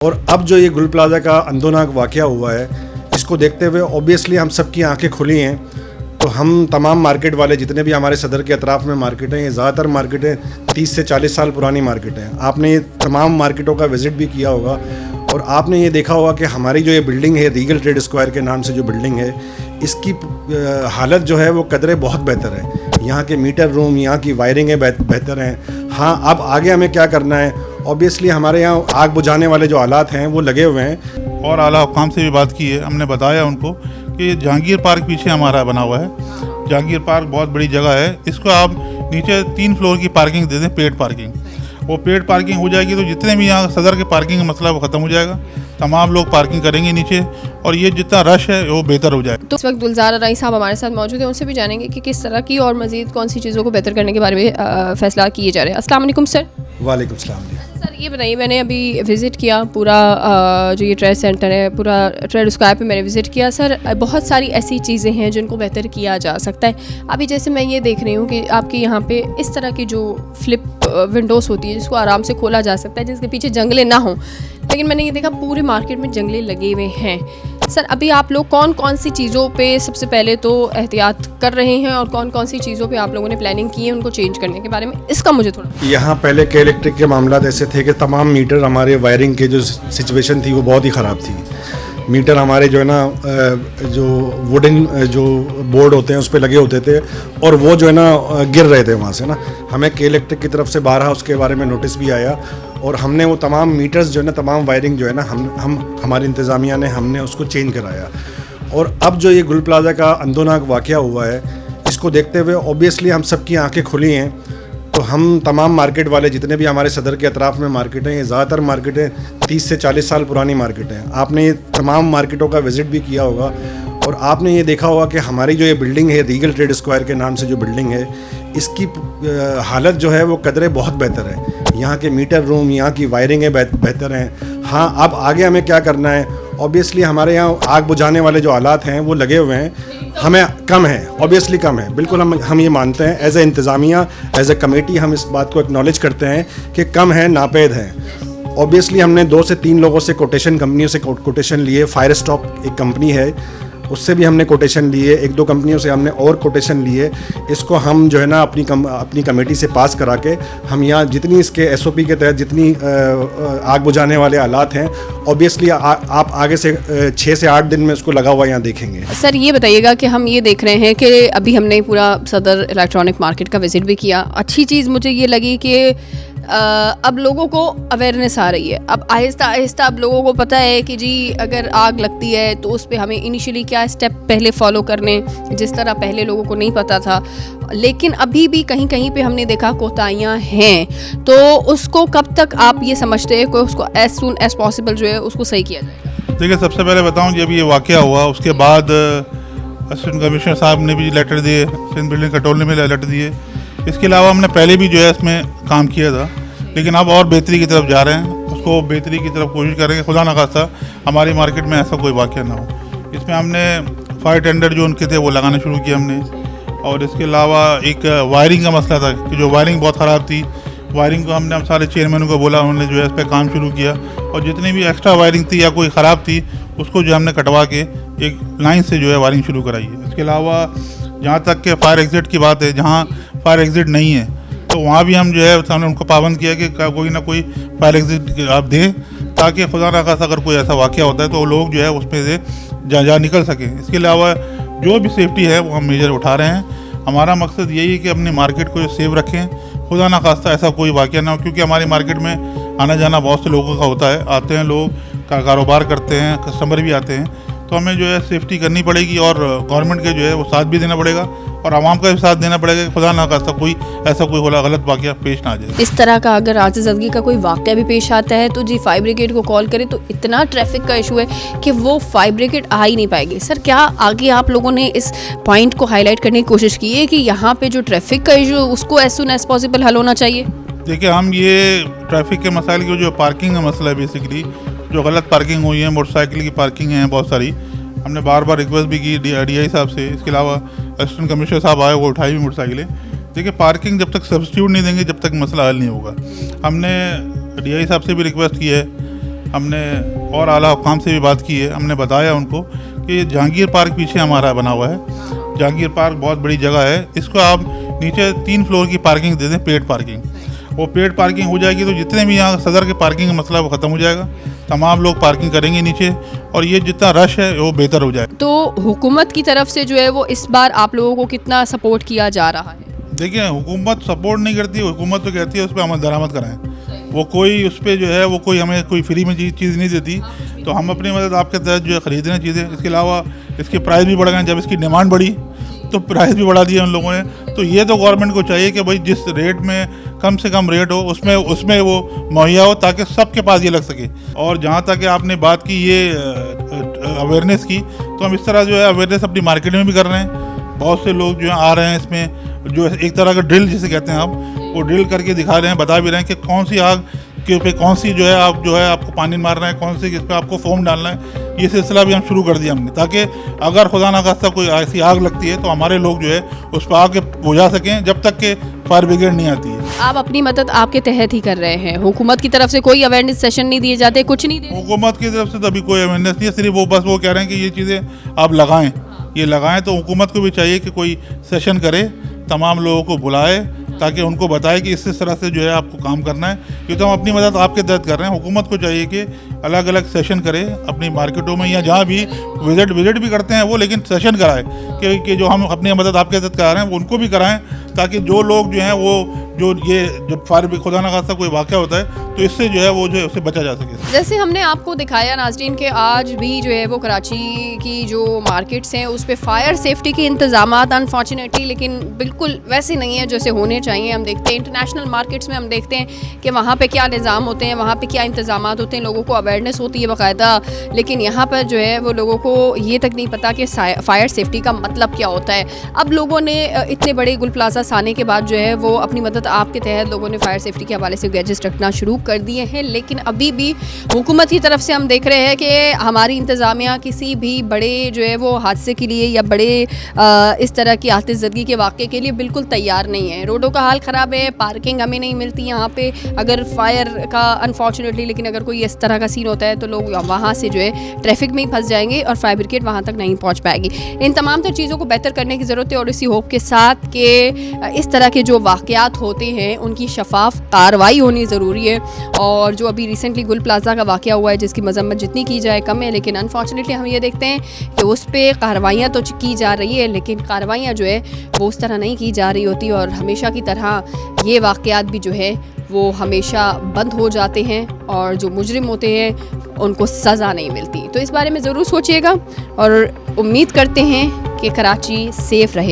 और अब जो ये गुल प्लाजा का अंदोनाक वाक़या हुआ है, इसको देखते हुए ऑब्वियसली हम सबकी आंखें खुली हैं। तो हम तमाम मार्केट वाले जितने भी हमारे सदर के अतराफ़ में मार्केट हैं, ये ज़्यादातर मार्केटें 30 से 40 साल पुरानी मार्केट हैं। आपने ये तमाम मार्केटों का विज़िट भी किया होगा और आपने ये देखा होगा कि हमारी जो ये बिल्डिंग है, रीगल ट्रेड स्क्वायर के नाम से जो बिल्डिंग है, इसकी हालत जो है वो कदरे बहुत बेहतर है। यहाँ के मीटर रूम, यहाँ की वायरिंगें बेहतर हैं। हाँ, अब आगे हमें क्या करना है, ऑब्वियसली हमारे यहाँ आग बुझाने वाले जो आलात हैं वो लगे हुए हैं। और आला हुकाम से भी बात की है, हमने बताया उनको कि जहांगीर पार्क पीछे हमारा बना हुआ है। जहांगीर पार्क बहुत बड़ी जगह है, इसको आप नीचे 3 फ्लोर की पार्किंग दे दें, पेड पार्किंग। वो पेड पार्किंग हो जाएगी तो जितने भी यहाँ सदर के पार्किंग का मसला वो ख़त्म हो जाएगा। तमाम लोग पार्किंग करेंगे नीचे और ये जितना रश है वो बेहतर हो जाएगा। तो इस वक्त गुलजार राई साहब हमारे साथ मौजूद हैं, उनसे भी जानेंगे कि किस तरह की और मज़ीद कौन सी चीज़ों को बेहतर करने के बारे में फैसला किए जा रहे हैं। अस्सलाम वालेकुम सर। वालेकुम सलाम। सर ये बताइए, मैंने अभी विज़िट किया पूरा जो ये ट्रेड सेंटर है, पूरा ट्रेड स्क्वायर पे मैंने विज़िट किया। सर बहुत सारी ऐसी चीज़ें हैं जिनको बेहतर किया जा सकता है। अभी जैसे मैं ये देख रही हूँ कि आपके यहाँ पे इस तरह की जो फ्लिप विंडोज़ होती है जिसको आराम से खोला जा सकता है, जिसके पीछे जंगले ना हों, लेकिन मैंने ये देखा पूरे मार्केट में जंगले लगे हुए हैं। सर अभी आप लोग कौन कौन सी चीज़ों पे सबसे पहले तो एहतियात कर रहे हैं और कौन कौन सी चीज़ों पे आप लोगों ने प्लानिंग की है उनको चेंज करने के बारे में, इसका मुझे थोड़ा। यहाँ पहले के इलेक्ट्रिक के मामला ऐसे थे कि तमाम मीटर हमारे वायरिंग के जो सिचुएशन थी वो बहुत ही ख़राब थी। मीटर हमारे जो है ना जो वुडन जो बोर्ड होते हैं उस पर लगे होते थे और वो जो है ना गिर रहे थे वहाँ से ना। हमें के इलेक्ट्रिक की तरफ से 12 उसके बारे में नोटिस भी आया और हमने वो तमाम मीटर्स जो है ना, तमाम वायरिंग जो है ना, हमारी इंतज़ामिया ने हमने उसको चेंज कराया। और अब जो ये गुल प्लाजा का अंदोनाक वाक़या हुआ है, इसको देखते हुए ऑब्वियसली हम सबकी आंखें खुली हैं। तो हम तमाम मार्केट वाले जितने भी हमारे सदर के अतराफ़ में मार्केट हैं, ये ज़्यादातर मार्केटें 30 से 40 साल पुरानी मार्केट हैं। आपने ये तमाम मार्केटों का विज़िट भी किया होगा और आपने ये देखा होगा कि हमारी जो ये बिल्डिंग है, रीगल ट्रेड स्क्वायर के नाम से जो बिल्डिंग है, इसकी हालत जो है वो कदरे बहुत बेहतर है। यहाँ के मीटर रूम, यहाँ की वायरिंगें बेहतर हैं। हाँ, अब आगे हमें क्या करना है, ऑब्वियसली हमारे यहाँ आग बुझाने वाले जो आलात हैं वो लगे हुए हैं, हमें कम है, ऑब्वियसली कम है, बिल्कुल हम ये मानते हैं। एज ए इंतज़ामिया, एज ए कमेटी हम इस बात को एक्नॉलेज करते हैं कि कम है, नापेद है। ऑब्वियसली हमने 2 से 3 लोगों से कोटेशन, कंपनियों से कोटेशन लिए। फायर स्टॉप एक कंपनी है, उससे भी हमने कोटेशन लिए। 1-2 कंपनियों से हमने और कोटेशन लिए। इसको हम जो है ना अपनी कमेटी से पास करा के हम यहाँ जितनी इसके SOP के तहत जितनी आग बुझाने वाले आलात हैं, ऑब्वियसली आप आगे से 6 से 8 दिन में उसको लगा हुआ यहाँ देखेंगे। सर ये बताइएगा कि हम ये देख रहे हैं कि अभी हमने पूरा सदर इलेक्ट्रॉनिक मार्केट का विज़िट भी किया। अच्छी चीज़ मुझे ये लगी कि अब लोगों को अवेयरनेस आ रही है। अब आहिस्ता आहिस्ता अब लोगों को पता है कि जी अगर आग लगती है तो उस पे हमें इनिशियली क्या स्टेप पहले फॉलो करने, जिस तरह पहले लोगों को नहीं पता था। लेकिन अभी भी कहीं कहीं पे हमने देखा कोताहियाँ हैं, तो उसको कब तक आप ये समझते हैं कि उसको एज सून एज पॉसिबल जो है उसको सही किया जाए? देखिए, सबसे पहले बताऊँ, जब ये वाक़या हुआ उसके बाद असिस्टेंट कमिश्नर साहब ने भी लेटर दिए, सिंध बिल्डिंग कंट्रोल ने भी लेटर दिए। इसके अलावा हमने पहले भी जो है इसमें काम किया था, लेकिन अब और बेहतरी की तरफ जा रहे हैं। उसको बेहतरी की तरफ कोशिश करेंगे, खुदा न खास्ता हमारी मार्केट में ऐसा कोई वाक़या ना हो। इसमें हमने फायर टेंडर जो उनके थे वो लगाना शुरू किया हमने। और इसके अलावा एक वायरिंग का मसला था कि जो वायरिंग बहुत ख़राब थी, वायरिंग को हमने सारे चेयरमैनों को बोला, उन्होंने जो है इस पर काम शुरू किया और जितनी भी एक्स्ट्रा वायरिंग थी या कोई ख़राब थी उसको जो हमने कटवा के एक लाइन से जो है वायरिंग शुरू कराई है। इसके अलावा जहाँ तक के फायर एग्ज़िट की बात है, जहाँ फायर एग्ज़िट नहीं है तो वहाँ भी हम जो है हमने उनको पाबंद किया कि कोई ना कोई फायर एग्ज़िट आप दें, ताकि खुदा न खास्ता अगर कोई ऐसा वाक़या होता है तो लोग जो है उसमें से जा निकल सकें। इसके अलावा जो भी सेफ्टी है वो हम मेजर उठा रहे हैं। हमारा मकसद यही है कि अपनी मार्केट को सेफ रखें, खुदा न खास्ता ऐसा कोई वाक़या ना हो, क्योंकि हमारी मार्केट में आना जाना बहुत से लोगों का होता है, आते हैं लोग का कारोबार करते हैं, कस्टमर भी आते हैं, तो हमें जो है सेफ्टी करनी पड़ेगी और गवर्नमेंट के जो है वो साथ भी देना पड़ेगा और आवाम का भी साथ देना पड़ेगा कि खुदा ना खास्ता कोई ऐसा कोई गलत वाक़या पेश ना आ जाए। इस तरह का अगर आजिज़दगी का कोई वाक़या भी पेश आता है तो जी फायर ब्रिगेड को कॉल करें, तो इतना ट्रैफिक का इशू है कि वो फायर ब्रिगेड आ ही नहीं पाएगी। सर क्या आगे आप लोगों ने इस पॉइंट को हाईलाइट करने की कोशिश की है कि यहाँ पे जो ट्रैफिक का इशू उसको एज सून एज पॉसिबल हल होना चाहिए? देखिए, हम ये ट्रैफिक के मसाइल की जो पार्किंग का मसला है, बेसिकली जो गलत पार्किंग हुई है, मोटरसाइकिल की पार्किंग है बहुत सारी, हमने बार बार रिक्वेस्ट भी की DI साहब से। इसके अलावा असिस्टेंट कमिश्नर साहब आए, वो उठाई भी मोटरसाइकिलें। देखिए, पार्किंग जब तक सब्स्टिट्यूट नहीं देंगे जब तक मसला हल नहीं होगा। हमने DI साहब से भी रिक्वेस्ट की है हमने और आला हुकाम से भी बात की है। हमने बताया उनको कि जहांगीर पार्क पीछे हमारा बना हुआ है। जहांगीर पार्क बहुत बड़ी जगह है, इसको आप नीचे 3 फ्लोर की पार्किंग दे दें, पेड पार्किंग। वो पेड पार्किंग हो जाएगी तो जितने भी यहाँ सदर के पार्किंग का मसला वो ख़त्म हो जाएगा। तमाम लोग पार्किंग करेंगे नीचे और ये जितना रश है वो बेहतर हो जाएगा। तो हुकूमत की तरफ से जो है वो इस बार आप लोगों को कितना सपोर्ट किया जा रहा है? देखिए, हुकूमत सपोर्ट नहीं करती, हुकूमत तो कहती है उस पर अमल दरामद कराएं। वो कोई उस पर जो है वो कोई हमें कोई फ्री में चीज़ नहीं देती, तो हम अपनी मदद आपके तहत जो है ख़रीद रहे हैं चीज़ें। इसके अलावा इसके प्राइस भी बढ़ गए, जब इसकी डिमांड बढ़ी तो प्राइस भी बढ़ा दिया उन लोगों ने। तो ये तो गवर्नमेंट को चाहिए कि भाई जिस रेट में कम से कम रेट हो उसमें वो मुहैया हो, ताकि सबके पास ये लग सके। और जहाँ तक आपने बात की ये अवेयरनेस की, तो हम इस तरह जो है अवेयरनेस अपनी मार्केट में भी कर रहे हैं। बहुत से लोग जो है आ रहे हैं, इसमें जो एक तरह का ड्रिल जिसे कहते हैं आप, वो ड्रिल करके दिखा रहे हैं, बता भी रहे हैं कि कौन सी आग के पे कौन सी जो है आपको पानी मारना है, कौन सी किस पे आपको फोम डालना है। ये सिलसिला भी हम शुरू कर दिया हमने, ताकि अगर खुदा ना खास्ता कोई ऐसी आग लगती है तो हमारे लोग जो है उस पर आग बुझा सकें जब तक के फायर ब्रिगेड नहीं आती है। आप अपनी मदद आपके तहत ही कर रहे हैं, हुकूमत की तरफ से कोई अवेयरनेस सेशन नहीं दिए जाते, कुछ नहीं दिए? हुकूमत की तरफ से तो अभी कोई अवेयरनेस नहीं है, सिर्फ वो बस वो कह रहे हैं कि ये चीज़ें आप लगाएं, ये लगाएं। तो हुकूमत को भी चाहिए कि कोई सेशन करे, तमाम लोगों को बुलाए, ताकि उनको बताए कि इस तरह से जो है आपको काम करना है। ये तो हम अपनी मदद आपके तहत कर रहे हैं। हुकूमत को चाहिए कि अलग अलग सेशन करे अपनी मार्केटों में या जहाँ भी विजिट भी करते हैं वो, लेकिन सेशन कराए कि जो हम अपनी मदद आपके तहत करा रहे हैं वो उनको भी कराएं, ताकि जो लोग जो हैं वो जब फायर खुदा ना खास्ता कोई वाक़या होता है तो इससे जो है वो जो है उससे बचा जा सके। जैसे हमने आपको दिखाया नाज़रीन के आज भी जो है वो कराची की जो मार्केट्स हैं उस पे फायर सेफ्टी के इंतज़ामात अनफॉर्चुनेटली लेकिन बिल्कुल वैसे नहीं है जैसे होने चाहिए। हम देखते हैं इंटरनेशनल मार्केट्स में, हम देखते हैं कि वहाँ पे क्या निज़ाम होते हैं, वहाँ पे क्या इंतज़ामात होते हैं, लोगों को अवेयरनेस होती है बाकायदा। लेकिन यहाँ पर जो है वो लोगों को ये तक नहीं पता कि फायर सेफ्टी का मतलब क्या होता है। अब लोगों ने इतने बड़े गुल प्लाजा आने के बाद जो है वो अपनी मदद आपके तहत लोगों ने फायर सेफ्टी के हवाले से गैजेट्स रखना शुरू कर दिए हैं। लेकिन अभी भी हुकूमत की तरफ से हम देख रहे हैं कि हमारी इंतज़ामिया किसी भी बड़े जो है वो हादसे के लिए या बड़े इस तरह की आतिशज़दगी के वाक़े के लिए बिल्कुल तैयार नहीं है। रोडों का हाल ख़राब है, पार्किंग हमें नहीं मिलती यहाँ पे अगर फायर का अनफॉर्चुनेटली, लेकिन अगर कोई इस तरह का सीन होता है तो लोग वहाँ से जो है ट्रैफिक में ही फंस जाएंगे और फायर ब्रिगेड वहाँ तक नहीं पहुँच पाएगी। इन तमाम तर चीज़ों को बेहतर करने की ज़रूरत है और इसी होप के साथ कि इस तरह के जो वाक़यात होते हैं उनकी शफाफ कार्रवाई होनी ज़रूरी है। और जो अभी रिसेंटली गुल प्लाजा का वाक़या हुआ है जिसकी मजम्मत जितनी की जाए कम है, लेकिन अनफॉर्चुनेटली हम ये देखते हैं कि उस पर कार्रवाइयाँ तो की जा रही है लेकिन कार्रवाइयाँ जो है वो उस तरह नहीं की जा रही होती और हमेशा की तरह ये वाक़यात भी जो है वो हमेशा बंद हो जाते हैं और जो मुजरिम होते हैं उनको सज़ा नहीं मिलती। तो इस बारे में ज़रूर सोचिएगा और उम्मीद करते हैं कि कराची सेफ़ रहे।